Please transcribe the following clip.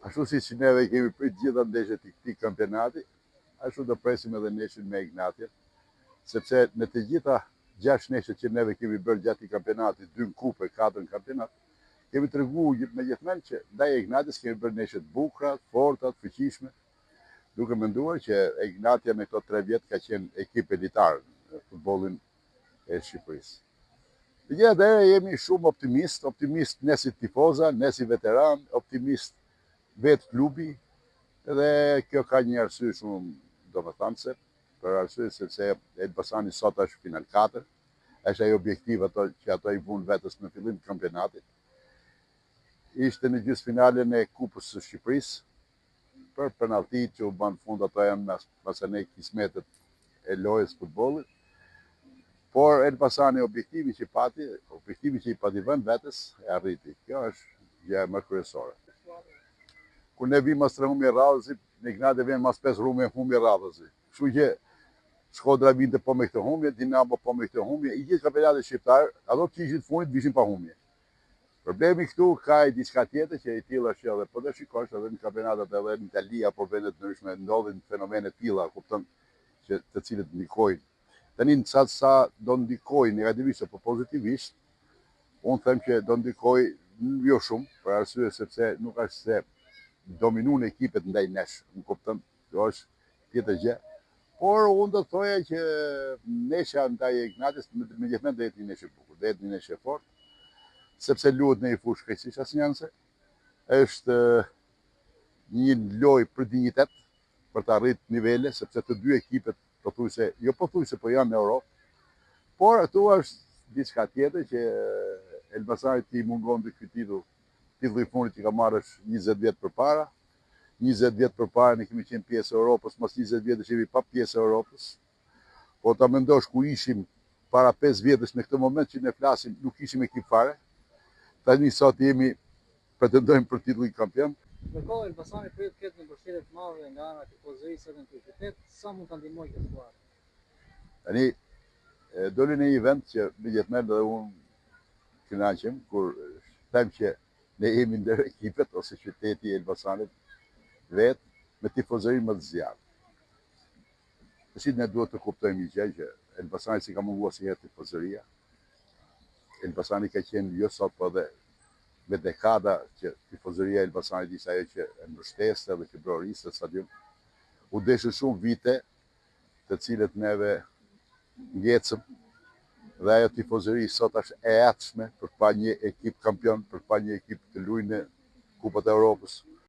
Ashtu si që neve kemi prit gjitha ndeshjet i këtij kampionati, ashtu do presim edhe ndeshjen me Ignatian, sepse në të gjitha 6 ndeshjet që neve kemi bërë gjatë i kampionatit, 2 në kupë, 4 në kampionat, kemi treguar me gjithmonë që ndaj Ignatias kemi bërë ndeshje të bukura, të forta, të fuqishme, duke menduar që Ignatia në këto 3 vjet ka qenë ekip elitar në futbollin e Shqipërisë. Megjithatë, jemi shumë optimist ne si tifoza, ne si veteran, optimist vetë klubi, dhe kjo ka një arsye shumë domethënëse, për arsye sepse Elbasani sot është final 4, është ai objektiv që ato i vunë vetës në fillim të kampionatit. Ishte në gjysmëfinalen e Kupës së Shqipërisë, për penaltit që u banë fund ato janë masanej kismetet e lojës futbollit. Por Elbasani objektivi që i pati vend vetës e arriti. Kjo është gjë më kryesore. Kur ne vim mas 3 humje radhësi, në Ignati vjen mas 5 humje radhësi. Kështu që Shkodra vinte po me këtë humje, Dinamo po me këtë humje, i gjithë kampionatit shqiptar, ato që ishin fundit vishin pa humje. Problemi këtu ka i diçka tjetër që i tillë është edhe po do shikosh edhe në kampionatet edhe në Itali apo vende të ndryshme ndodhin fenomene të tilla, kupton, që të cilët ndikojnë. Tani sa do ndikojnë negativisht apo pozitivisht, unë them që do ndikojë jo shumë, për arsye sepse nuk është se dominun ekipet ndaj nesh, më kupton, kjo është tjetër gjë. Por unë do të thoja që neshja ndaj Ignatias megjithatë do jetë një neshje bukur, do jetë një neshje fortë, sepse luhet në një fushë krejtësisht asnjëse, është një lojë për dinjitet, për të arritur nivele, sepse të dy ekipet pothuajse po janë në Europë, por këtu është diçka tjetër që Elbasanit i mungon ky titull i fundit që ka marrë është 20 vjet përpara. 20 vjet përpara ne kemi qenë pjesë e Europës, mas 20 vjetësh jemi pa pjesë e Europës. Po ta mendosh ku ishim para 5 vjetësh në këtë moment që ne flasim, nuk ishim ekip fare. Tani sot pretendojmë për titullin kampion. Ndërkohë Elbasani pritet të ketë një mbështetje të madhe nga ana e tifozërisë edhe në kryeqytet, sa mund ta ndihmojë këtë skuadër? Tani doli në një vend që megjithatë edhe unë kënaqem kur them që ne jemi ndër ekipet ose qyteti i Elbasanit vetë me tifozëri më të zjarrt. Tash ne duhet të kuptojmë një gjë që Elbasani si ka munguar asnjëherë tifozëria. Elbasani ka qenë jo sot po edhe me dekada që tifozëria e Elbasanit ishte ajo që e mbështeste dhe që brorisë stadium. U deshën shumë vite të cilët neve ngecëm dhe ajo tifozëri sot është e hetshme për pa një ekip kampion, për pa një ekip të luajë në Kupat e Europës.